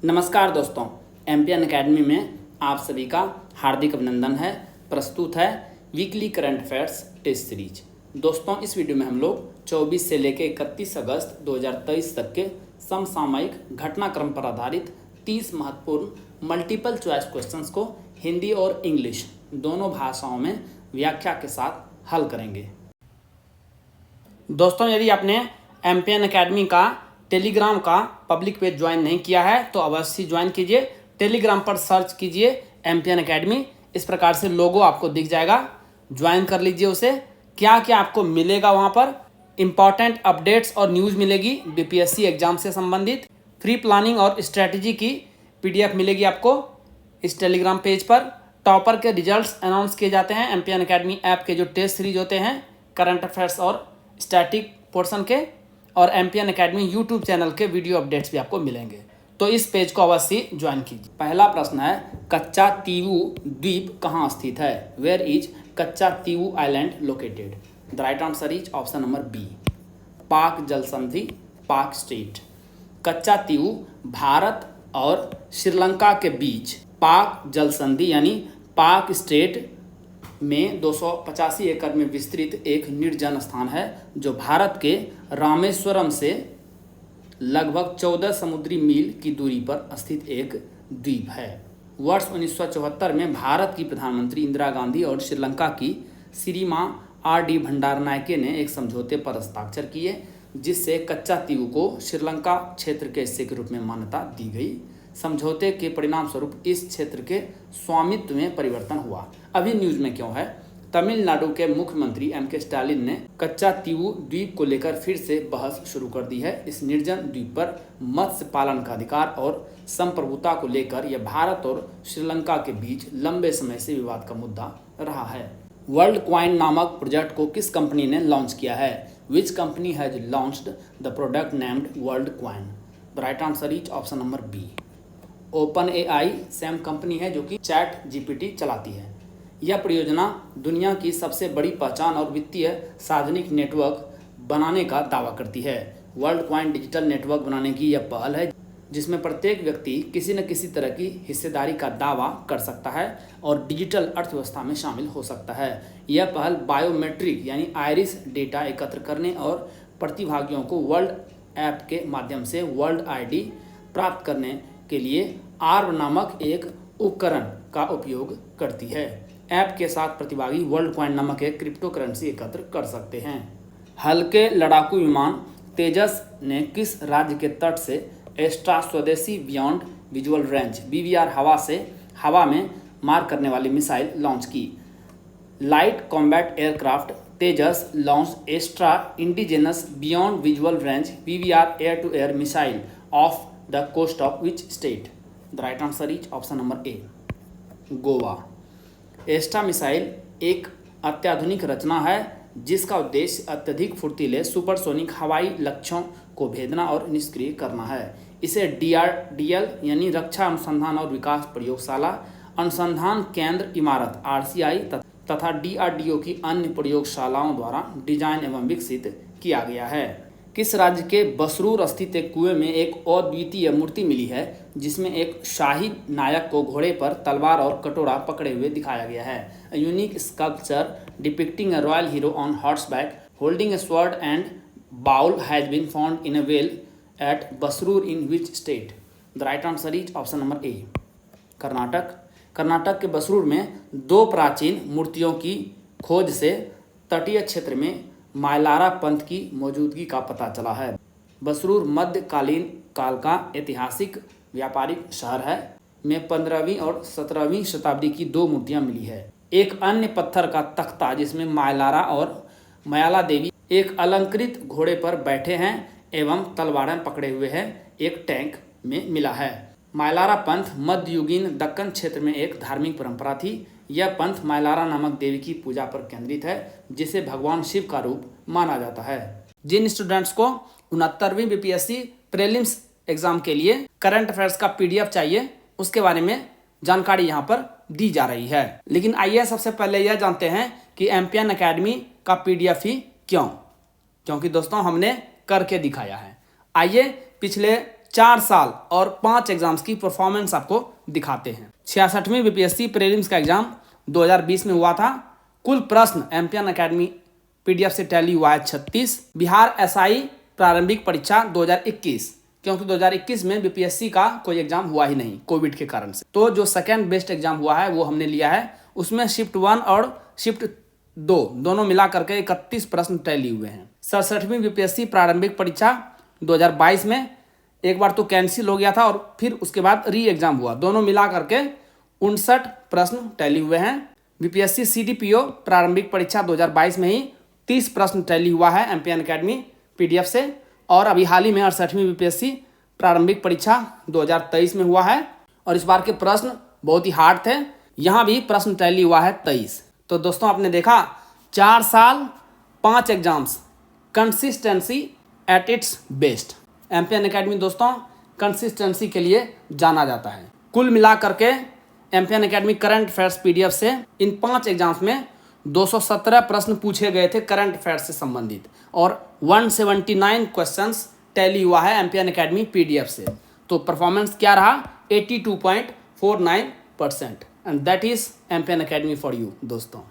नमस्कार दोस्तों, MPN academy में आप सभी का हार्दिक अभिनंदन है। प्रस्तुत है weekly current affairs test series. दोस्तों, इस वीडियो में हम लोग 24 से लेकर 31 अगस्त 2023 तक के समसामयिक घटनाक्रम पर आधारित 30 महत्वपूर्ण मल्टीपल चॉइस क्वेश्चंस को हिंदी और इंग्लिश दोनों भाषाओं में व्याख्या के साथ हल करेंगे। दोस्तों, यदि आपने एमपीएन एकेडमी का टेलीग्राम का पब्लिक पेज ज्वाइन नहीं किया है तो अवश्य ज्वाइन कीजिए। टेलीग्राम पर सर्च कीजिए एमपीएन एकेडमी, इस प्रकार से लोगो आपको दिख जाएगा, ज्वाइन कर लीजिए उसे। क्या क्या आपको मिलेगा वहाँ पर? इंपॉर्टेंट अपडेट्स और न्यूज़ मिलेगी बीपीएससी एग्जाम से संबंधित। फ्री प्लानिंग और स्ट्रैटेजी की पीडीएफ मिलेगी आपको इस टेलीग्राम पेज पर। टॉपर के रिजल्ट्स अनाउंस किए जाते हैं एमपीएन एकेडमी ऐप के जो टेस्ट सीरीज होते हैं करंट अफेयर्स और स्टैटिक पोर्शन के, और एमपीएन एकेडमी यूट्यूब चैनल के वीडियो अपडेट्स भी आपको मिलेंगे। तो इस पेज को अवश्य ज्वाइन कीजिए। पहला प्रश्न है, कच्चा तीवू द्वीप कहाँ स्थित है? Where is Katchatheevu island located? The right answer is option number B, पाक जल संधि, पाक स्टेट। कच्चा तीवू भारत और श्रीलंका के बीच पाक जल संधि यानी पाक स्टेट में 285 एकड़ में विस्तृत एक निर्जन स्थान है जो भारत के रामेश्वरम से लगभग 14 समुद्री मील की दूरी पर स्थित एक द्वीप है। वर्ष 1974 में भारत की प्रधानमंत्री इंदिरा गांधी और श्रीलंका की श्रीमां आर.डी. भंडारनायके ने एक समझौते पर हस्ताक्षर किए जिससे कच्चा तीवू को श्रीलंका क्षेत्र के हिस्से के रूप में मान्यता दी गई। समझौते के परिणाम स्वरूप इस क्षेत्र के स्वामित्व में परिवर्तन हुआ। अभी न्यूज में क्यों है? तमिलनाडु के मुख्यमंत्री एम.के. स्टालिन ने कच्चा तीवू द्वीप को लेकर फिर से बहस शुरू कर दी है। इस निर्जन द्वीप पर मत्स्य पालन का अधिकार और संप्रभुता को लेकर यह भारत और श्रीलंका के बीच लंबे समय से विवाद का मुद्दा रहा है। वर्ल्ड क्वाइन नामक प्रोजेक्ट को किस कंपनी ने लॉन्च किया है? Which company has launched the product named world coin? The right answer is option number B, open AI Sam company है जो कि चैट जीपीटी चलाती है। यह परियोजना दुनिया की सबसे बड़ी पहचान और वित्तीय सार्वजनिक नेटवर्क बनाने का दावा करती है। वर्ल्ड क्वाइन डिजिटल नेटवर्क बनाने की यह पहल है जिसमें प्रत्येक व्यक्ति किसी न किसी तरह की हिस्सेदारी का दावा कर सकता है और डिजिटल अर्थव्यवस्था में शामिल हो सकता है। यह पहल बायोमेट्रिक यानी आइरिस डेटा एकत्र करने और प्रतिभागियों को वर्ल्ड ऐप के माध्यम से वर्ल्ड आईडी प्राप्त करने के लिए आर्म नामक एक उपकरण का उपयोग करती है। ऐप के साथ प्रतिभागी वर्ल्ड क्वाइन नामक एक क्रिप्टो करेंसी एकत्र कर सकते हैं। हल्के लड़ाकू विमान तेजस ने किस राज्य के तट से एस्ट्रा स्वदेशी बियॉन्ड विजुअल रेंज BVR हवा में मार करने वाली मिसाइल लॉन्च की? Light combat aircraft Tejas launch Astra indigenous beyond visual range BVR air to air missile off the coast of which state? The right answer is option number A, Goa. Astra missile एक अत्याधुनिक रचना है जिसका उद्देश्य अत्यधिक फुर्तीले सुपरसोनिक हवाई लक्ष्यों को भेदना और निष्क्रिय करना है। इसे DRDL यानी रक्षा अनुसंधान और विकास प्रयोगशाला, अनुसंधान केंद्र इमारत RCI तथा DRDO की अन्य प्रयोगशालाओं द्वारा डिजाइन एवं विकसित किया गया है। किस राज्य के बसरूर स्थित एक कुएं में एक अद्वितीय मूर्ति मिली है जिसमें एक शाही नायक को घोड़े पर तलवार और कटोरा पकड़े हुए दिखाया गया है? A unique sculpture depicting a royal hero on horseback holding a sword and bowl has been found in a well at Basrur in which state? The right answer is option number A, Karnataka. Karnataka के बसरूर में दो प्राचीन मूर्तियों की खोज से तटीय क्षेत्र में मायलारा पंथ की मौजूदगी का पता चला है। बसरूर मध्यकालीन काल का ऐतिहासिक व्यापारिक शहर है में 15वीं और 17वीं शताब्दी की दो मूर्तियां मिली है। एक अन्य पत्थर का तख्ता जिसमें मायलारा और मयाला देवी एक अलंकृत घोड़े पर बैठे हैं एवं तलवारें पकड़े हुए हैं एक टैंक में मिला है। मायलारा पंथ मध्ययुगीन दक्कन क्षेत्र में एक धार्मिक परंपरा थी। यह पंथ मायलारा नामक देवी की पूजा पर केंद्रित है जिसे भगवान शिव का रूप माना जाता है। जिन स्टूडेंट्स को 69वीं बीपीएससी प्रीलिम्स एग्जाम के लिए करंट अफेयर्स का पीडीएफ चाहिए उसके बारे में जानकारी यहाँ पर दी जा रही है। लेकिन आइए सबसे पहले यह जानते हैं कि एमपीएन एकेडमी का पीडीएफ ही क्यों? क्योंकि दोस्तों हमने करके दिखाया है। आइए पिछले 4 साल और 5 एग्जाम्स की परफॉर्मेंस आपको दिखाते हैं। 66वीं बीपीएससी प्रीलिम्स का एग्जाम 2020 में हुआ था। कुल प्रश्न एमपीएन एकेडमी पीडीएफ से टैली हुआ है 36। बिहार एसआई प्रारंभिक परीक्षा 2021, क्योंकि 2021 में बीपीएससी का कोई एग्जाम हुआ ही नहीं कोविड के कारण से, तो जो सेकेंड बेस्ट एग्जाम हुआ है वो हमने लिया है। उसमें शिफ्ट 1 और शिफ्ट 2 दोनों मिला करके 31 प्रश्न टैली हुए हैं। 67वीं बीपीएससी प्रारंभिक परीक्षा 2022 में एक बार तो कैंसिल हो गया था और फिर उसके बाद री एग्जाम हुआ, दोनों मिला करके 59 प्रश्न टैली हुए हैं। बीपीएससी सीडीपीओ प्रारंभिक परीक्षा 2022 में ही 30 प्रश्न टैली हुआ है एमपीएन एकेडमी पीडीएफ से। और अभी हाल ही में 68वीं बीपीएससी प्रारंभिक परीक्षा 2023 में हुआ है और इस बार के प्रश्न बहुत ही हार्ड थे। यहाँ भी प्रश्न टैली हुआ है 23। तो दोस्तों आपने देखा 4 साल 5 exams, consistency at its best. MPN academy दोस्तों कंसिस्टेंसी के लिए जाना जाता है। कुल मिला करके MPN academy current affairs PDF से इन 5 एग्जाम्स में 217 प्रश्न पूछे गए थे करंट अफेयर्स से संबंधित और 179 क्वेश्चंस टैली हुआ है एमपीएन एकेडमी पीडीएफ से। तो परफॉर्मेंस क्या रहा 82.49% and that is MPN academy for you. दोस्तों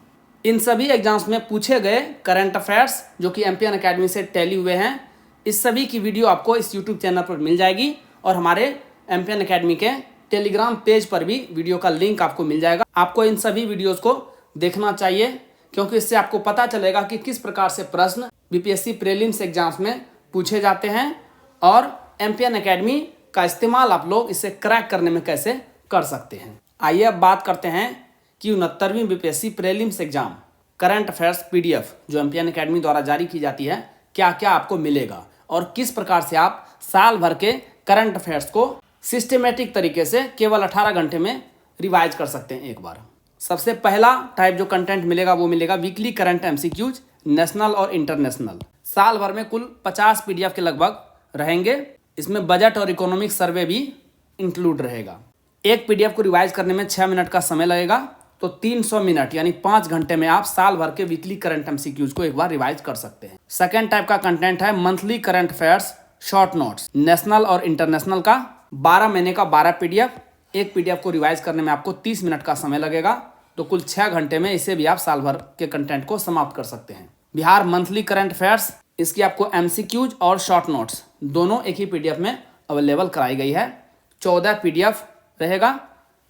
इन सभी एग्जाम्स में पूछे गए करंट अफेयर्स जो कि एमपीएन एकेडमी से टैली हुए हैं, इस सभी की वीडियो आपको इस यूट्यूब चैनल पर मिल जाएगी और हमारे एमपीएन एकेडमी के टेलीग्राम पेज पर भी वीडियो का लिंक आपको मिल जाएगा। आपको इन सभी वीडियोस को देखना चाहिए क्योंकि इससे आपको पता चलेगा कि किस प्रकार से प्रश्न बीपीएससी प्रीलिम्स एग्जाम्स में पूछे जाते हैं और एमपीएन एकेडमी का इस्तेमाल आप लोग इसे क्रैक करने में कैसे कर सकते हैं। आइए अब बात करते हैं कि 69वीं BPSC prelims exam current affairs PDF जो एमपीएन एकेडमी द्वारा जारी की जाती है क्या क्या आपको मिलेगा और किस प्रकार से आप साल भर के करंट अफेयर्स को सिस्टमेटिक तरीके से केवल 18 घंटे में रिवाइज कर सकते हैं एक बार। सबसे पहला टाइप जो कंटेंट मिलेगा वो मिलेगा वीकली करंट एमसीक्यूज नेशनल और इंटरनेशनल। साल भर में कुल 50 पीडीएफ के लगभग रहेंगे। इसमें बजट और इकोनॉमिक सर्वे भी इंक्लूड रहेगा। एक पीडीएफ को रिवाइज करने में 6 मिनट का समय लगेगा, तो 300 मिनट यानी 5 घंटे में आप साल भर के वीकली करंट एमसीक्यूज को एक बार रिवाइज कर सकते हैं। सेकेंड टाइप का कंटेंट है monthly current affairs short notes national और इंटरनेशनल का 12 महीने का 12 पीडीएफ। एक पीडीएफ को रिवाइज करने में आपको 30 मिनट का समय लगेगा, तो कुल 6 घंटे में इसे भी आप साल भर के कंटेंट को समाप्त कर सकते हैं। बिहार मंथली करंट अफेयर्स, इसकी आपको एमसीक्यूज और शॉर्ट नोट्स दोनों एक ही पीडीएफ में अवेलेबल कराई गई है। 14 पीडीएफ रहेगा,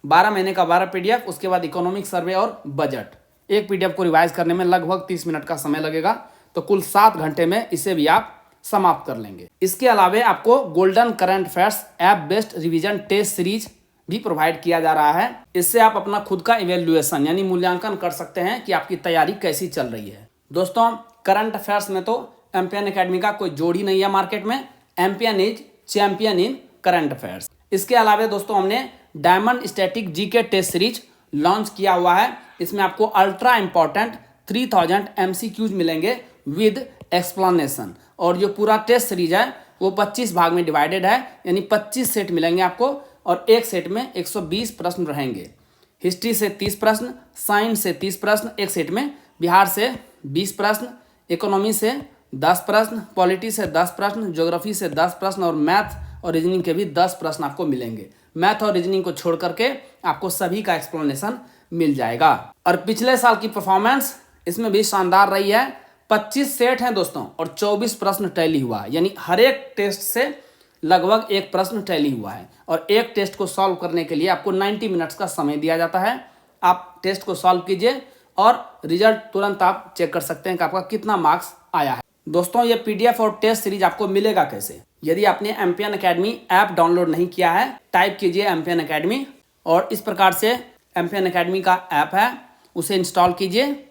12 महीने का 12 पीडीएफ, उसके बाद इकोनॉमिक सर्वे और बजट। एक पीडीएफ को रिवाइज करने में लगभग 30 मिनट का समय लगेगा, तो कुल 7 घंटे में इसे भी आप समाप्त कर लेंगे। इसके अलावा आपको golden current affairs app based revision test series भी प्रोवाइड किया जा रहा है। इससे आप अपना खुद का इवेल्युएशन यानी मूल्यांकन कर सकते हैं कि आपकी तैयारी कैसी चल रही है। दोस्तों करंट अफेयर्स में तो एमपीएन एकेडमी का कोई जोड़ ही नहीं है मार्केट में। MPN is champion in current affairs. इसके अलावा दोस्तों हमने diamond static GK test series launch किया हुआ है। इसमें आपको अल्ट्रा इंपॉर्टेंट 3000 एमसीक्यूज मिलेंगे विद एक्सप्लेनेशन और जो पूरा टेस्ट सीरीज है वो 25 भाग में डिवाइडेड है, यानी 25 सेट मिलेंगे आपको और एक सेट में 120 प्रश्न रहेंगे। हिस्ट्री से 30 प्रश्न, साइंस से 30 प्रश्न एक सेट में, बिहार से 20 प्रश्न, इकोनॉमी से 10 प्रश्न, पॉलिटी से 10 प्रश्न, ज्योग्राफी से 10 प्रश्न और मैथ और रीजनिंग के भी 10 प्रश्न आपको मिलेंगे। मैथ और रीजनिंग को छोड़ करके आपको सभी का एक्सप्लेनेशन मिल जाएगा। और पिछले साल की परफॉर्मेंस इसमें भी शानदार रही है। 25 सेट हैं दोस्तों और 24 प्रश्न टैली हुआ, यानी हर एक टेस्ट से लगभग एक प्रश्न टैली हुआ है और एक टेस्ट को सॉल्व करने के लिए आपको 90 मिनट्स का समय दिया जाता है। आप टेस्ट को सॉल्व कीजिए और रिजल्ट तुरंत आप चेक कर सकते हैं कि आपका कितना मार्क्स आया है। दोस्तों ये पीडीएफ और टेस्ट सीरीज आपको मिलेगा कैसे? यदि आपने एमपीएन एकेडमी ऐप डाउनलोड नहीं किया है, टाइप कीजिए एमपीएन एकेडमी और इस प्रकार से एमपीएन एकेडमी का ऐप है उसे इंस्टॉल कीजिए।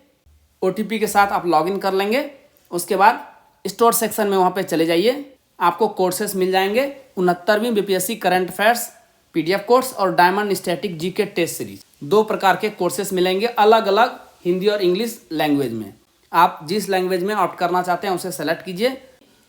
ओटीपी के साथ आप लॉगिन कर लेंगे। उसके बाद स्टोर सेक्शन में वहाँ पे चले जाइए, आपको कोर्सेस मिल जाएंगे। 69वीं BPSC current affairs PDF course और diamond static GK test series, 2 प्रकार के कोर्सेस मिलेंगे अलग अलग हिंदी और इंग्लिश लैंग्वेज में। आप जिस लैंग्वेज में ऑप्ट करना चाहते हैं उसे सेलेक्ट कीजिए।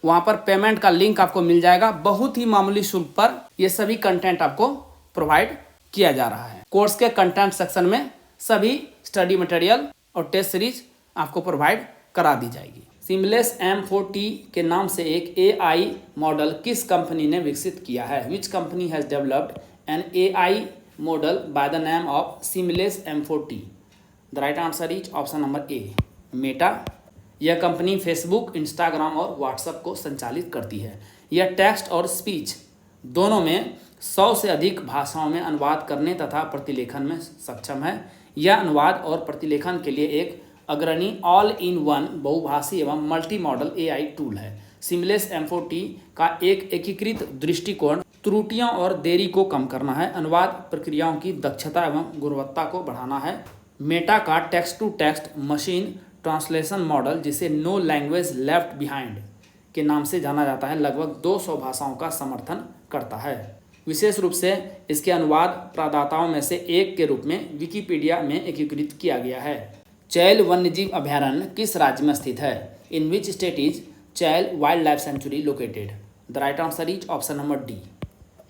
वहाँ पर पेमेंट का लिंक आपको मिल जाएगा। बहुत ही मामूली शुल्क पर ये सभी कंटेंट आपको प्रोवाइड किया जा रहा है। कोर्स के कंटेंट सेक्शन में सभी स्टडी मटेरियल और टेस्ट सीरीज आपको प्रोवाइड करा दी जाएगी। सीमलेस M4T के नाम से एक AI मॉडल किस कंपनी ने विकसित किया है? Which company has developed N AI model by the name of seamless M4T? The right answer is option number A, Meta. यह कंपनी फेसबुक, इंस्टाग्राम और व्हाट्सएप को संचालित करती है। यह टेक्स्ट और स्पीच दोनों में 100 से अधिक भाषाओं में अनुवाद करने तथा प्रतिलेखन में सक्षम है। यह अनुवाद और प्रतिलेखन के लिए एक अग्रणी ऑल इन वन बहुभाषी एवं मल्टी मॉडल AI टूल है। सीमलेस M4T का एक एकीकृत दृष्टिकोण त्रुटियों और देरी को कम करना है, अनुवाद प्रक्रियाओं की दक्षता एवं गुणवत्ता को बढ़ाना है। मेटा का text to text machine translation model, जिसे नो लैंग्वेज लेफ्ट बिहाइंड के नाम से जाना जाता है, लगभग 200 भाषाओं का समर्थन करता है। विशेष रूप से इसके अनुवाद प्रदाताओं में से एक के रूप में विकिपीडिया में एकीकृत किया गया है। चैल वन्यजीव अभयारण्य किस राज्य में स्थित है? In which state is Chail wildlife sanctuary located? The right answer is option number D,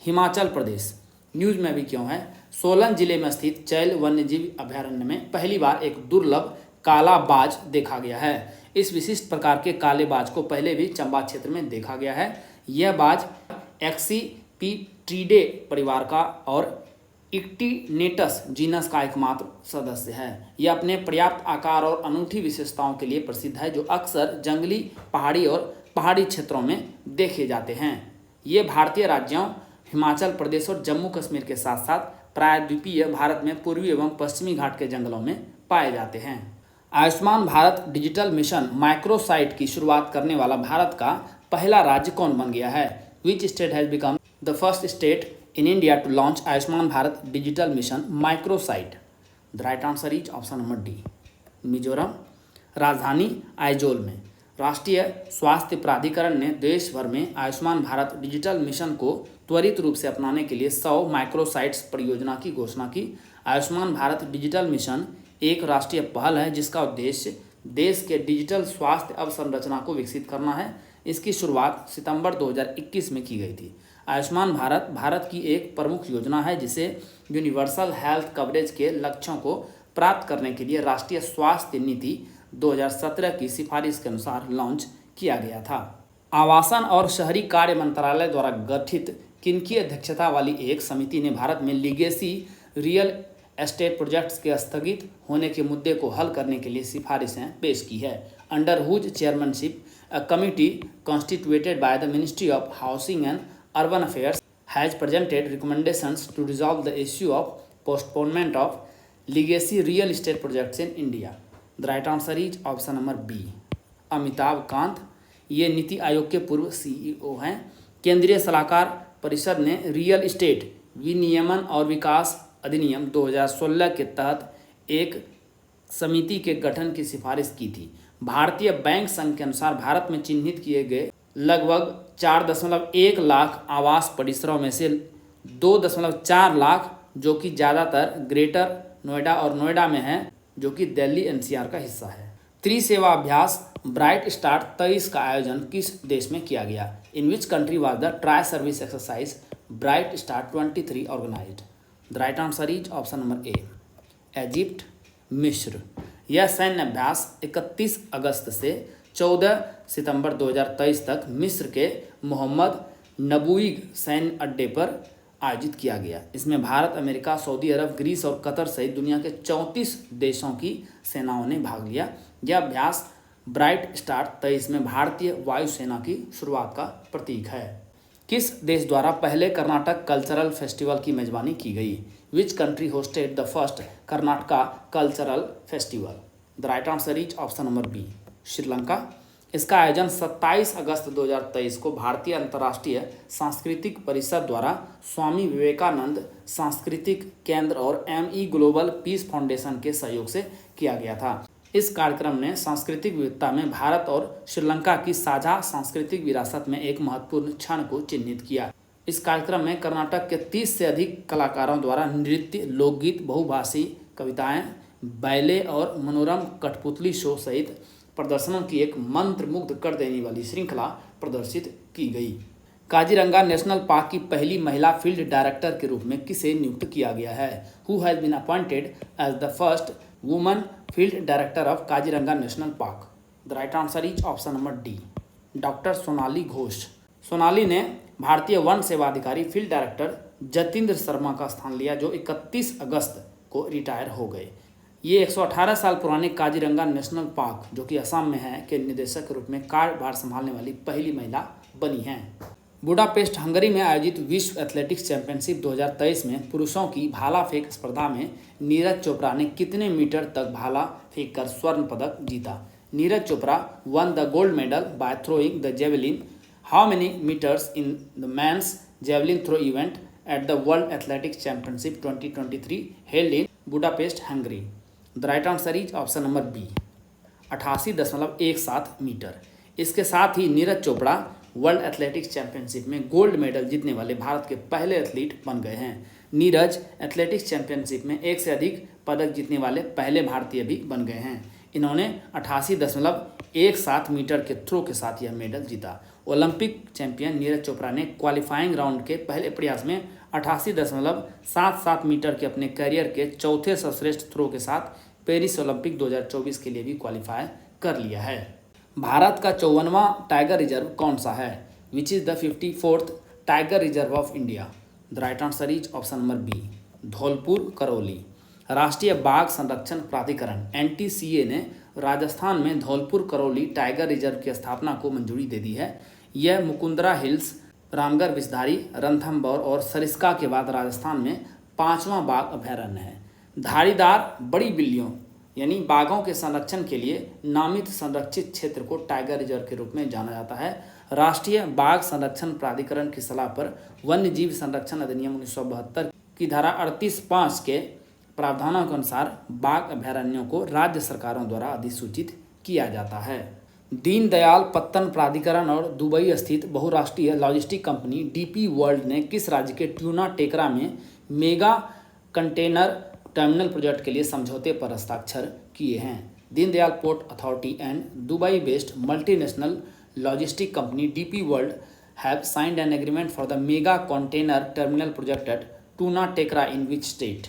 Himachal Pradesh. News में भी क्यों है? सोलन जिले में स्थित चैल वन्यजीव अभयारण्य में पहली बार एक दुर्लभ काला बाज देखा गया है। इस विशिष्ट प्रकार के काले बाज को पहले भी चंबा क्षेत्र में देखा गया है। यह बाज एक्सीपिट्रीडे परिवार का और इक्टिनेटस जीनस का एकमात्र सदस्य है। यह अपने पर्याप्त आकार और अनूठी विशेषताओं के लिए प्रसिद्ध है, जो अक्सर जंगली, पहाड़ी और पहाड़ी क्षेत्रों में देखे जाते हैं। ये भारतीय राज्यों हिमाचल प्रदेश और जम्मू कश्मीर के साथ साथ प्रायद्वीपीय भारत में पूर्वी एवं पश्चिमी घाट के जंगलों में पाए जाते हैं। Ayushman Bharat digital mission microsite की शुरुआत करने वाला भारत का पहला राज्य कौन बन गया है? Which state has become the first state in India to launch Ayushman Bharat digital mission microsite? The right answer is option number D, Mizoram. राजधानी आइजोल में राष्ट्रीय स्वास्थ्य प्राधिकरण ने देश भर में आयुष्मान भारत डिजिटल मिशन को त्वरित रूप से अपनाने के लिए 100 माइक्रोसाइट्स परियोजना की घोषणा की। आयुष्मान भारत डिजिटल मिशन एक राष्ट्रीय पहल है जिसका उद्देश्य देश के डिजिटल स्वास्थ्य अवसंरचना को विकसित करना है। इसकी शुरुआत सितंबर 2021 में की गई थी। आयुष्मान भारत भारत की एक प्रमुख योजना है जिसे यूनिवर्सल हेल्थ कवरेज के लक्ष्यों को प्राप्त करने के लिए राष्ट्रीय स्वास्थ्य नीति 2017 की सिफारिश के अनुसार लॉन्च किया गया था। आवासन और शहरी कार्य मंत्रालय द्वारा गठित किनकी अध्यक्षता वाली एक समिति ने भारत में लीगेसी रियल एस्टेट प्रोजेक्ट्स के स्थगित होने के मुद्दे को हल करने के लिए सिफारिशें पेश की है। Under whose chairmanship a committee constituted by the ministry of housing and Urban Affairs has presented recommendations to resolve the issue of postponement of legacy real estate projects in India. The right answer is option number B, Amitabh Kant. ये नीति आयोग के पूर्व CEO हैं। केंद्रीय सलाहकार परिषद ने real estate विनियमन और विकास अधिनियम 2016 के तहत एक समिति के गठन की सिफारिश की थी। भारतीय बैंक संघ के अनुसार भारत में चिन्हित किए गए लगभग 4.1 लाख आवास परिसरों में से 2.4 लाख जो कि ज़्यादातर ग्रेटर नोएडा और नोएडा में है, जो कि दिल्ली NCR का हिस्सा है। त्रिसेवा अभ्यास ब्राइट स्टार्ट 23 का आयोजन किस देश में किया गया? In which country was the tri service exercise Bright Star 23 organised? The right answer is option number A, Egypt, मिस्र। यह सैन्य अभ्यास 31 अगस्त से 14 सितंबर 2023 तक मिस्र के मोहम्मद नबूइग सैन्य अड्डे पर आयोजित किया गया। इसमें भारत, अमेरिका, सऊदी अरब, ग्रीस और कतर सहित दुनिया के 34 देशों की सेनाओं ने भाग लिया। यह अभ्यास ब्राइट स्टार 23 में भारतीय वायुसेना की शुरुआत का प्रतीक है। किस देश द्वारा पहले कर्नाटक कल्चरल फेस्टिवल की मेजबानी की गई? Which country hosted the first Karnataka cultural festival? The right answer is option number B, Sri Lanka. इसका आयोजन 27 अगस्त 2023 को भारतीय अंतर्राष्ट्रीय सांस्कृतिक परिषद द्वारा स्वामी विवेकानंद सांस्कृतिक केंद्र और ME ग्लोबल पीस फाउंडेशन के सहयोग से किया गया था। इस कार्यक्रम ने सांस्कृतिक विविधता में भारत और श्रीलंका की साझा सांस्कृतिक विरासत में एक महत्वपूर्ण क्षण को चिन्हित किया। इस कार्यक्रम में कर्नाटक के 30 से अधिक कलाकारों द्वारा नृत्य, लोकगीत, बहुभाषी कविताएं, बैले और मनोरम कठपुतली शो सहित प्रदर्शनों की एक मंत्रमुग्ध कर देने वाली श्रृंखला प्रदर्शित की गई। काजीरंगा नेशनल पार्क की पहली महिला फील्ड डायरेक्टर के रूप में किसे नियुक्त किया गया है? Who has been appointed as the first woman field director of Kaziranga national park? The right answer is option number D, doctor Sonali Ghosh. Sonali ने भारतीय वन सेवा अधिकारी फील्ड डायरेक्टर जतिंद्र शर्मा का स्थान लिया, जो 31 अगस्त को रिटायर हो गए। ये 118 साल पुराने काजीरंगा नेशनल पार्क, जो कि असम में है, के निदेशक के रूप में कार्यभार संभालने वाली पहली महिला बनी हैं। बुडापेस्ट हंगरी में आयोजित विश्व एथलेटिक्स चैंपियनशिप 2023 में पुरुषों की भाला फेंक स्पर्धा में नीरज चोपड़ा ने कितने मीटर तक भाला फेंककर स्वर्ण पदक जीता? Neeraj Chopra won the gold medal by throwing the javelin. How many metres in the men's javelin throw event at the world athletics championship 2023 held in Budapest Hungary? The right answer is option number B, 88.17 metre. इसके साथ ही Neeraj Chopra world athletics championship में gold medal जीतने वाले भारत के पहले athlete बन गए हैं। नीरज एथलेटिक्स चैंपियनशिप में एक से अधिक पदक जीतने वाले पहले भारतीय भी बन गए हैं। इन्होंने 88.17 मीटर के थ्रो के साथ यह मेडल जीता। ओलंपिक चैंपियन नीरज चोपड़ा ने क्वालिफाइंग राउंड के पहले प्रयास में 88.77 मीटर के अपने करियर के चौथे सर्वश्रेष्ठ थ्रो के साथ पेरिस ओलंपिक 2024 के लिए भी क्वालिफाई कर लिया है। भारत का 54वां टाइगर रिजर्व कौन सा है? Which is the 54th tiger reserve of India? The right answer is option number B, Dholpur Karauli. राष्ट्रीय बाघ संरक्षण प्राधिकरण NTCA ने राजस्थान में धौलपुर करौली टाइगर रिजर्व की स्थापना को मंजूरी दे दी है। यह मुकुंदरा हिल्स, रामगढ़ विषधारी, रणथंभौर और सरिस्का के बाद राजस्थान में 5वां बाघ अभयारण्य है। धारीदार बड़ी बिल्लियों यानी बाघों के संरक्षण के लिए नामित संरक्षित क्षेत्र को टाइगर रिजर्व के रूप में जाना जाता है। राष्ट्रीय बाघ संरक्षण प्राधिकरण की सलाह पर वन्यजीव संरक्षण अधिनियम 1972 की धारा 38(5) के प्रावधानों के अनुसार बाघ अभयारण्यों को राज्य सरकारों द्वारा अधिसूचित किया जाता है। दीनदयाल पत्तन प्राधिकरण और दुबई स्थित बहुराष्ट्रीय लॉजिस्टिक कंपनी DP वर्ल्ड ने किस राज्य के ट्यूना टेकरा में मेगा कंटेनर टर्मिनल प्रोजेक्ट के लिए समझौते पर हस्ताक्षर किए हैं? Deendayal port authority and Dubai based multinational logistic company DP world have signed an agreement for the mega container terminal project at Tuna Tekra in which state?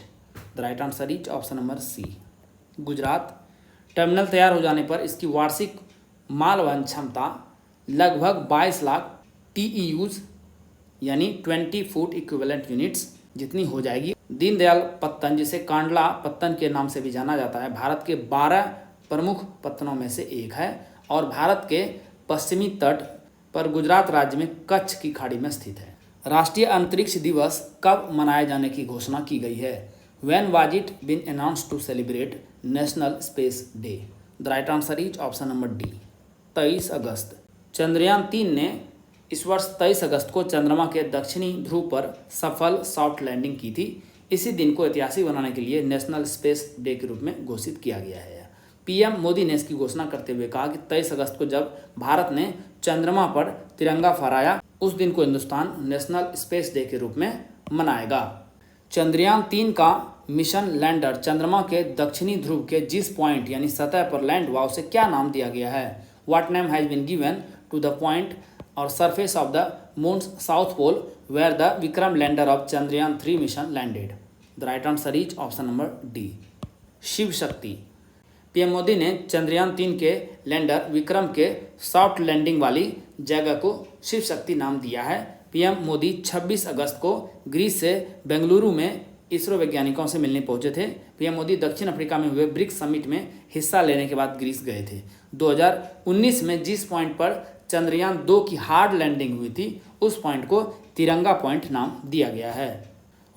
The right answer is option number C, Gujarat. Terminal तैयार हो जाने पर इसकी वार्षिक माल वहन क्षमता लगभग 22 lakh TEUs यानी 20 फुट इक्विवेलेंट यूनिट्स जितनी हो जाएगी। दीनदयाल पत्तन, जिसे कांडला पत्तन के नाम से भी जाना जाता है, भारत के 12 प्रमुख पत्तनों में से एक है और भारत के पश्चिमी तट पर गुजरात राज्य में कच्छ की खाड़ी में स्थित है। राष्ट्रीय अंतरिक्ष दिवस कब मनाए जाने की घोषणा की गई है? When was it been announced to celebrate National Space Day? The right answer is option number D, 23 अगस्त। चंद्रयान 3 ने इस वर्ष 23 अगस्त को चंद्रमा के दक्षिणी ध्रुव पर सफल सॉफ्ट लैंडिंग की थी। इसी दिन को ऐतिहासिक बनाने के लिए नेशनल स्पेस डे के रूप में घोषित किया गया है। PM मोदी ने इसकी घोषणा करते हुए कहा कि 23 अगस्त को जब भारत ने चंद्रमा पर तिरंगा फहराया, उस दिन को हिंदुस्तान नेशनल स्पेस डे के रूप में मनाएगा। चंद्रयान 3 का मिशन लैंडर चंद्रमा के दक्षिणी ध्रुव के जिस पॉइंट यानी सतह पर लैंड हुआ उसे क्या नाम दिया गया है? What name has been given to the point or surface of the moon's south pole where the Vikram lander of Chandrayaan 3 mission landed? The right answer is option number D, Shiv Shakti. PM Modi ने चंद्रयान 3 के लैंडर विक्रम के सॉफ्ट लैंडिंग वाली जगह को शिव शक्ति नाम दिया है। PM Modi 26 अगस्त को ग्रीस से बेंगलुरु में इसरो वैज्ञानिकों से मिलने पहुंचे थे। PM मोदी दक्षिण अफ्रीका में हुए ब्रिक्स समिट में हिस्सा लेने के बाद ग्रीस गए थे। 2019 में जिस पॉइंट पर चंद्रयान 2 की हार्ड लैंडिंग हुई थी, उस पॉइंट को तिरंगा पॉइंट नाम दिया गया है।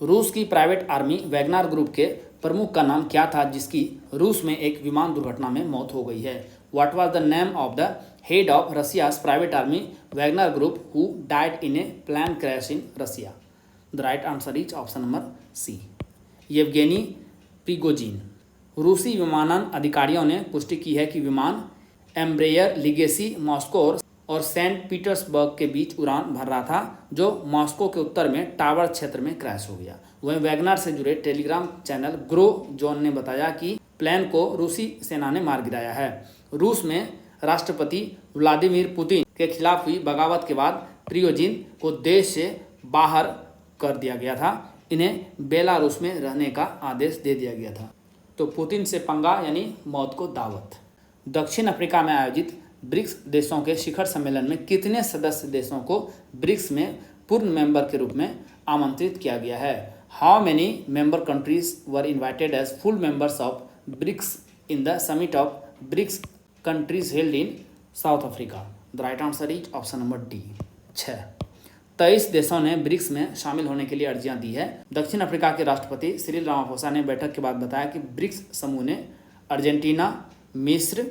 रूस की प्राइवेट आर्मी वैगनर ग्रुप के प्रमुख का नाम क्या था जिसकी रूस में एक विमान दुर्घटना में मौत हो गई है? What was the name of the head of Russia's private army Wagner group who died in a plane crash in Russia? The right answer is option number C, Yevgeny Prigozhin. रूसी विमानन अधिकारियों ने पुष्टि की है कि विमान एम्ब्रेयर लिगेसी मॉस्को और सेंट पीटर्सबर्ग के बीच उड़ान भर रहा था, जो मॉस्को के उत्तर में टावर क्षेत्र में क्रैश हो गया। वहीं वैगनर से जुड़े टेलीग्राम चैनल ग्रो जोन ने बताया कि प्लेन को रूसी सेना ने मार गिराया है। रूस में राष्ट्रपति व्लादिमीर पुतिन के खिलाफ हुई बगावत के बाद प्रिगोजिन को देश से बाहर कर दिया गया था। इन्हें बेलारूस में रहने का आदेश दे दिया गया था। तो पुतिन से पंगा यानी मौत को दावत। दक्षिण अफ्रीका में आयोजित ब्रिक्स देशों के शिखर सम्मेलन में कितने सदस्य देशों को ब्रिक्स में पूर्ण मेंबर के रूप में आमंत्रित किया गया है? How many member countries were invited as full members of BRICS in the summit of BRICS countries held in South Africa? The right answer is option number D 6। 23 देशों ने ब्रिक्स में शामिल होने के लिए अर्जियां दी है। दक्षिण अफ्रीका के राष्ट्रपति सिरिल रामाफोसा ने बैठक के बाद बताया कि ब्रिक्स समूह ने अर्जेंटीना, मिस्र,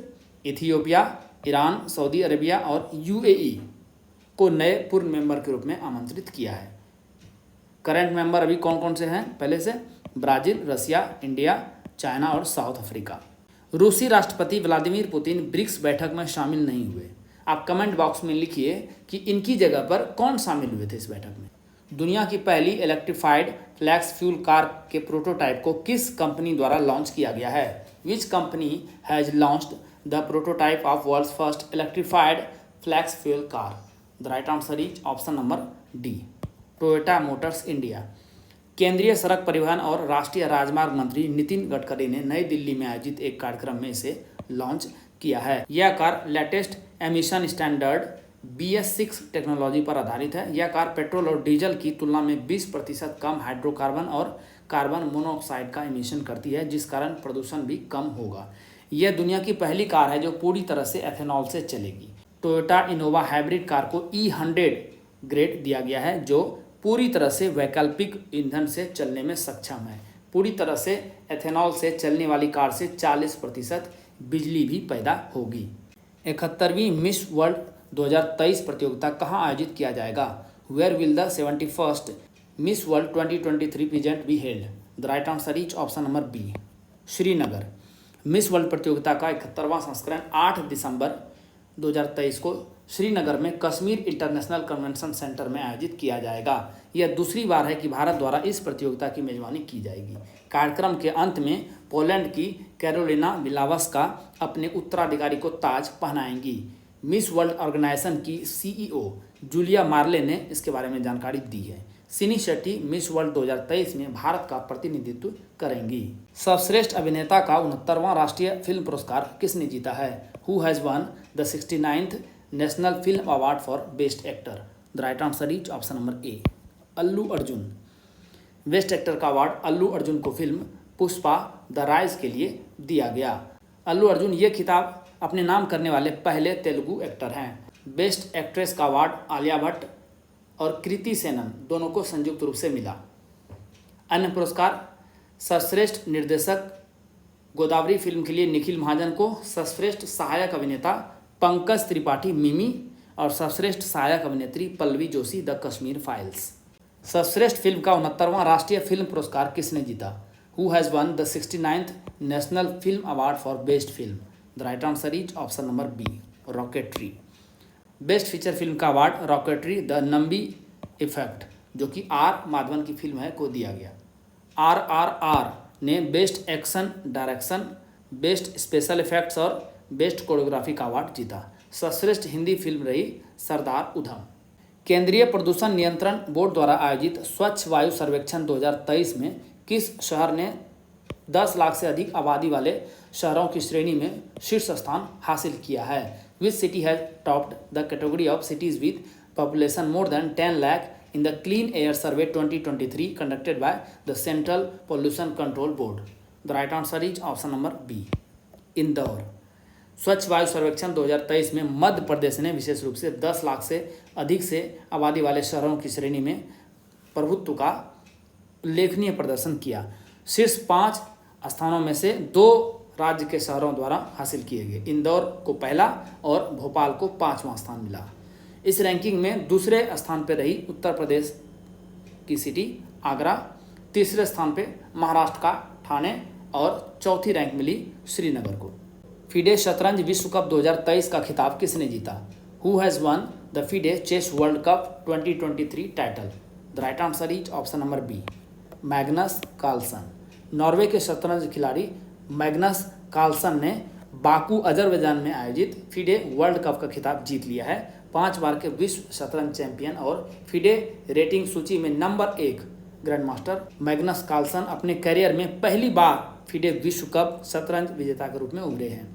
इथियोपिया, ईरान, सऊदी अरेबिया और यूएई को नए पूर्ण मेंबर के रूप में आमंत्रित किया है। करंट मेंबर अभी कौन कौन से हैं? पहले से ब्राज़ील, रसिया, इंडिया, चाइना और साउथ अफ्रीका। रूसी राष्ट्रपति व्लादिमीर पुतिन ब्रिक्स बैठक में शामिल नहीं हुए। आप कमेंट बॉक्स में लिखिए कि इनकी जगह पर कौन शामिल हुए थे इस बैठक में। दुनिया की पहली इलेक्ट्रिफाइड फ्लैक्स फ्यूल कार के प्रोटोटाइप को किस कंपनी द्वारा लॉन्च किया गया है? Which company has launched the prototype of world's first electrified flex fuel car? The right answer is option number D, Toyota motors India. केंद्रीय सड़क परिवहन और राष्ट्रीय राजमार्ग मंत्री नितिन गडकरी ने नई दिल्ली में आयोजित एक कार्यक्रम में इसे लॉन्च किया है। यह car latest emission standard BS6 technology पर आधारित है। यह कार पेट्रोल और डीजल की तुलना में 20% कम हाइड्रोकार्बन और कार्बन मोनोऑक्साइड का एमिशन करती है, जिस कारण प्रदूषण भी कम होगा। यह दुनिया की पहली कार है जो पूरी तरह से एथेनॉल से चलेगी। टोयोटा इनोवा हाइब्रिड कार को E100 ग्रेड दिया गया है, जो पूरी तरह से वैकल्पिक ईंधन से चलने में सक्षम है। पूरी तरह से एथेनॉल से चलने वाली कार से 40% बिजली भी पैदा होगी। 71वीं मिस वर्ल्ड 2023 प्रतियोगिता कहाँ आयोजित किया जाएगा? Where will the 71st miss world 2023 pageant be held? The right answer is option number B, Srinagar. Miss world प्रतियोगिता का 71वां संस्करण 8 दिसंबर 2023 को श्रीनगर में कश्मीर इंटरनेशनल कन्वेंशन सेंटर में आयोजित किया जाएगा। यह दूसरी बार है कि भारत द्वारा इस प्रतियोगिता की मेजबानी की जाएगी। कार्यक्रम के अंत में पोलैंड की कैरोलिना विलावस्का अपने उत्तराधिकारी को ताज पहनाएंगी। मिस वर्ल्ड ऑर्गेनाइजेशन की CEO जूलिया मार्ले ने इसके बारे में जानकारी दी है। सिनी शेट्टी मिस वर्ल्ड 2023 में भारत का प्रतिनिधित्व करेंगी। सर्वश्रेष्ठ अभिनेता का 69वां राष्ट्रीय फिल्म पुरस्कार किसने जीता है? Who has won the 69th national film award for best actor? The right answer is option number A, Allu Arjun. Best actor का अवार्ड अल्लू अर्जुन को फिल्म पुष्पा द राइज के लिए दिया गया। अल्लू अर्जुन ये खिताब अपने नाम करने वाले पहले तेलुगु एक्टर हैं। बेस्ट एक्ट्रेस का अवार्ड आलिया भट्ट और कृति सेनन दोनों को संयुक्त रूप से मिला। अन्य पुरस्कार सर्वश्रेष्ठ निर्देशक गोदावरी फिल्म के लिए निखिल महाजन को, सर्वश्रेष्ठ सहायक अभिनेता पंकज त्रिपाठी मिमी और सर्वश्रेष्ठ सहायक अभिनेत्री पल्लवी जोशी द कश्मीर फाइल्स। सर्वश्रेष्ठ फिल्म का 69वां राष्ट्रीय फिल्म पुरस्कार किसने जीता? Who has won the 69th national film award for best film? The right answer is option number B, Rocketry. Best feature film का award Rocketry the Nambi effect, जो कि आर माधवन की फिल्म है, को दिया गया। RRR ने best action direction, best special effects और बेस्ट कोरियोग्राफी का अवार्ड जीता। सर्वश्रेष्ठ हिंदी फिल्म रही सरदार उधम। केंद्रीय प्रदूषण नियंत्रण बोर्ड द्वारा आयोजित स्वच्छ वायु सर्वेक्षण 2023 में किस शहर ने 10 लाख से अधिक आबादी वाले शहरों की श्रेणी में शीर्ष स्थान हासिल किया है? Which city has topped the category of cities with population more than 10 lakh in the Clean Air Survey 2023 conducted by the Central Pollution Control Board? The right answer is option number B, Indore. स्वच्छ वायु सर्वेक्षण 2023 में मध्य प्रदेश ने विशेष रूप से 10 लाख से अधिक से आबादी वाले शहरों की श्रेणी में प्रभुत्व का उल्लेखनीय प्रदर्शन किया। शीर्ष 5 स्थानों में से 2 राज्य के शहरों द्वारा हासिल किए गए। इंदौर को पहला और भोपाल को 5वां स्थान मिला। इस रैंकिंग में दूसरे स्थान पर रही उत्तर प्रदेश की सिटी आगरा, तीसरे स्थान पे महाराष्ट्र का ठाणे और चौथी रैंक मिली श्रीनगर को। फीडे शतरंज विश्व कप 2023 का खिताब किसने जीता? Who has won the FIDE chess world cup 2023 title? The right answer is option number B, Magnus Carlsen. Norway के शतरंज खिलाड़ी मैग्नस कार्लसन ने बाकू अजरबैजान में आयोजित फीडे वर्ल्ड कप का खिताब जीत लिया है। 5 बार के विश्व शतरंज चैंपियन और फीडे रेटिंग सूची में number 1 grand master Magnus Carlsen अपने करियर में पहली बार फीडे विश्व कप शतरंज विजेता के रूप में उभरे हैं।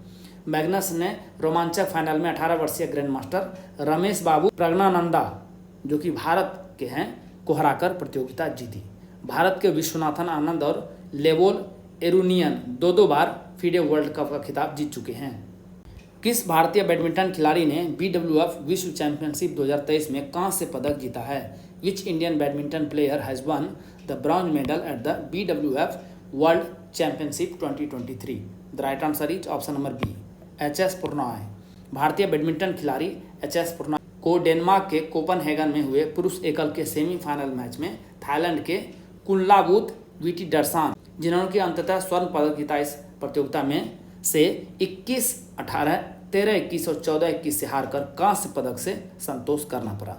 मैग्नस ने रोमांचक फाइनल में 18 वर्षीय ग्रैंड मास्टर रमेश बाबू प्रज्ञानंदा जो कि भारत के हैं को हराकर प्रतियोगिता जीती। भारत के विश्वनाथन आनंद और लेवोल एरुनियन दो बार फीडे वर्ल्ड कप का खिताब जीत चुके हैं। किस भारतीय बैडमिंटन खिलाड़ी ने BWF विश्व चैंपियनशिप 2023 में कांस्य पदक जीता है? Which Indian badminton player has won the bronze medal at the BWF world championship 2023? The right answer is option number B, HS Prannoy. भारतीय बैडमिंटन खिलाड़ी HS प्रणॉय को डेनमार्क के कोपनहेगन में हुए पुरुष एकल के सेमीफाइनल मैच में थाईलैंड के कुनलावुत विटिडर्सान जिन्होंने कि अंततः स्वर्ण पदक जीता, इस प्रतियोगिता में से 21-18, 13-21 और 14-21 से हारकर कांस्य पदक से संतोष करना पड़ा।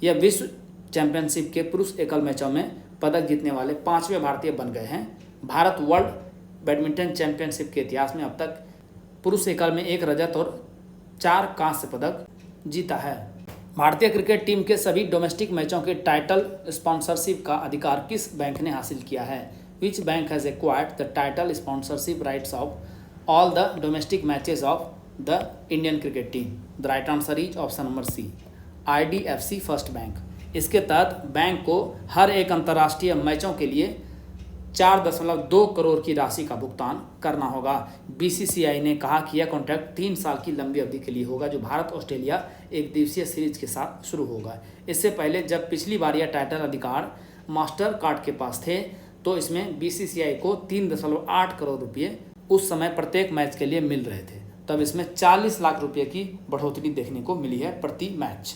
यह विश्व चैंपियनशिप के पुरुष एकल मैचों में पदक जीतने वाले 5वें भारतीय बन गए हैं। भारत वर्ल्ड बैडमिंटन चैंपियनशिप के इतिहास में अब तक पुरुष एकल में 1 रजत और 4 कांस्य पदक जीता है। भारतीय क्रिकेट टीम के सभी डोमेस्टिक मैचों के टाइटल स्पॉन्सरशिप का अधिकार किस बैंक ने हासिल किया है? Which bank has acquired the title sponsorship rights of all the domestic matches of the Indian cricket team? The right answer is option number C, IDFC first bank. इसके तहत bank को हर एक अंतर्राष्ट्रीय मैचों के लिए 4.2 करोड़ की राशि का भुगतान करना होगा। BCCI ने कहा कि यह कॉन्ट्रैक्ट 3 साल की लंबी अवधि के लिए होगा जो भारत ऑस्ट्रेलिया एक दिवसीय सीरीज के साथ शुरू होगा। इससे पहले जब पिछली बार यह टाइटल अधिकार मास्टर कार्ड के पास थे तो इसमें BCCI को 3.8 करोड़ रुपये उस समय प्रत्येक मैच के लिए मिल रहे थे। तब इसमें 40 लाख रुपए की बढ़ोतरी देखने को मिली है प्रति मैच।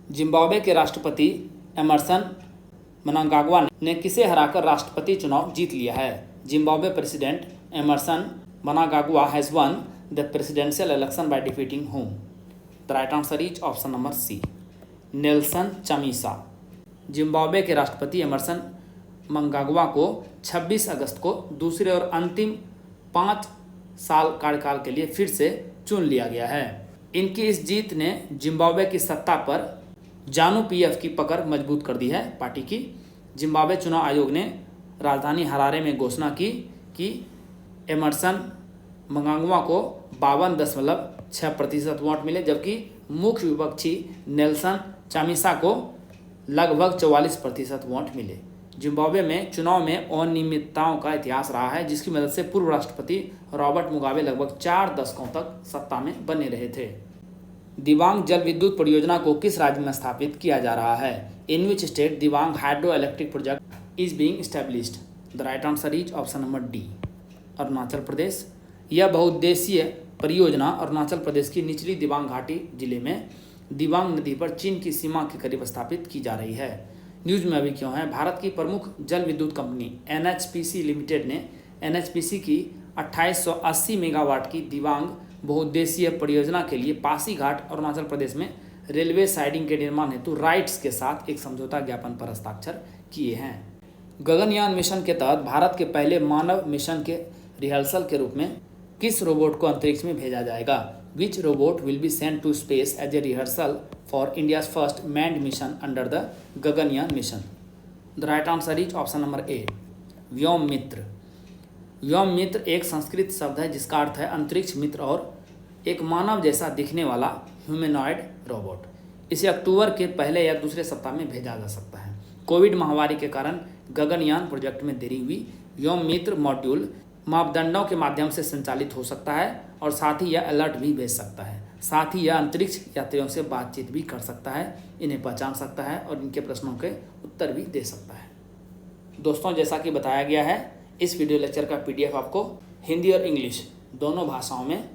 जिम्बाब्वे के राष्ट्रपति एमरसन मनांगाग्वा ने किसे हराकर राष्ट्रपति चुनाव जीत लिया है? Zimbabwe president Emmerson Mnangagwa has won the presidential election by defeating whom? The right answer is option number C, Nelson Chamisa. Zimbabwe के राष्ट्रपति एमरसन मनांगाग्वा को 26 अगस्त को दूसरे और अंतिम 5 साल कार्यकाल के लिए फिर से चुन लिया गया है। इनकी इस जीत ने जिम्बाब्वे की सत्ता पर जानू PF की पकड़ मजबूत कर दी है पार्टी की। जिम्बाब्वे चुनाव आयोग ने राजधानी हरारे में घोषणा की कि एमरसन मनांगाग्वा को 52.6% वोट मिले जबकि मुख्य विपक्षी नेल्सन चामिसा को लगभग 44% वोट मिले। जिम्बाब्वे में चुनाव में अनियमितताओं का इतिहास रहा है जिसकी मदद से पूर्व राष्ट्रपति रॉबर्ट मुगाबे लगभग 4 दशकों तक सत्ता में बने रहे थे। दिबांग जल विद्युत परियोजना को किस राज्य में स्थापित किया जा रहा है? In which state Dibang hydro electric project is being established? The right answer is option number D, Arunachal Pradesh. यह बहुउद्देशीय परियोजना अरुणाचल प्रदेश की निचली दिबांग घाटी जिले में दिबांग नदी पर चीन की सीमा के करीब स्थापित की जा रही है। न्यूज में अभी क्यों है? भारत की प्रमुख जल विद्युत कंपनी NHPC लिमिटेड ने NHPC की 2880 मेगावाट की दिबांग बहुउद्देशीय परियोजना के लिए पासीघाट अरुणाचल प्रदेश में रेलवे साइडिंग के निर्माण हेतु राइट्स के साथ एक समझौता ज्ञापन पर हस्ताक्षर किए हैं। गगनयान मिशन के तहत भारत के पहले मानव मिशन के रिहर्सल के रूप में किस रोबोट को अंतरिक्ष में भेजा जाएगा? Which robot will be sent to space as a rehearsal for India's first manned mission under the Gaganyaan mission? The right answer is option number A, Vyom Mitra. Vyom Mitra एक संस्कृत शब्द है जिसका अर्थ है अंतरिक्ष मित्र और एक मानव जैसा दिखने वाला ह्यूमनॉइड रोबोट। इसे अक्टूबर के पहले या दूसरे सप्ताह में भेजा जा सकता है। कोविड महामारी के कारण गगनयान प्रोजेक्ट में देरी हुई। व्योम मित्र मॉड्यूल मापदंडों के माध्यम से संचालित हो सकता है और साथ ही यह अलर्ट भी भेज सकता है। साथ ही यह अंतरिक्ष यात्रियों से बातचीत भी कर सकता है, इन्हें पहचान सकता है और इनके प्रश्नों के उत्तर भी दे सकता है। दोस्तों, जैसा कि बताया गया है, इस वीडियो लेक्चर का PDF आपको हिंदी और इंग्लिश दोनों भाषाओं में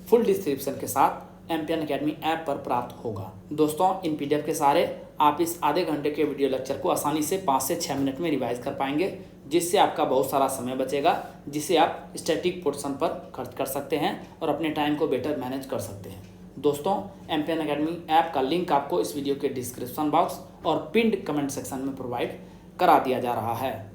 फुल डिस्क्रिप्शन के साथ एमपीएन अकेडमी ऐप पर प्राप्त होगा। दोस्तों, इन PDF के सहारे आप इस आधे घंटे के वीडियो लेक्चर को आसानी से 5 से 6 मिनट में रिवाइज कर पाएंगे, जिससे आपका बहुत सारा समय बचेगा, जिसे आप स्टैटिक पोर्शन पर खर्च कर सकते हैं और अपने टाइम को बेटर मैनेज कर सकते हैं। दोस्तों, एमपीएन अकेडमी ऐप का लिंक आपको इस वीडियो के डिस्क्रिप्शन बॉक्स और पिंड कमेंट सेक्शन में प्रोवाइड करा दिया जा रहा है।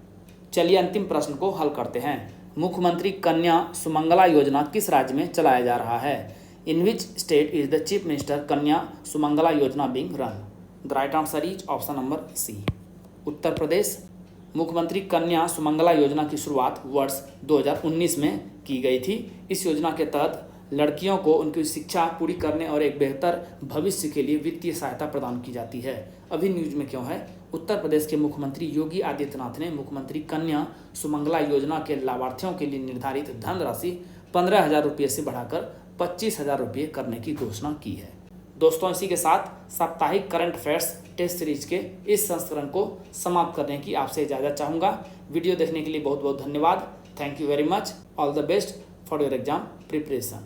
चलिए अंतिम प्रश्न को हल करते हैं। मुख्यमंत्री कन्या सुमंगला योजना किस राज्य में चलाया जा रहा है? In which state is the chief minister Kanya Sumangala Yojana being run? The right answer is option number C, Uttar Pradesh. मुख्यमंत्री कन्या सुमंगला योजना की शुरुआत वर्ष 2019 में की गई थी। इस योजना के तहत लड़कियों को उनकी शिक्षा पूरी करने और एक बेहतर भविष्य के लिए वित्तीय सहायता प्रदान की जाती है। अभी न्यूज में क्यों है? उत्तर प्रदेश के मुख्यमंत्री योगी आदित्यनाथ ने मुख्यमंत्री कन्या सुमंगला योजना के लाभार्थियों के लिए निर्धारित धनराशि 15,000 रुपये से बढ़ाकर 25,000 रुपये करने की घोषणा की है। दोस्तों, इसी के साथ साप्ताहिक करंट अफेयर्स टेस्ट सीरीज के इस संस्करण को समाप्त करने की आपसे इजाज़त चाहूँगा। वीडियो देखने के लिए बहुत बहुत धन्यवाद। Thank you very much. All the best for your exam preparation.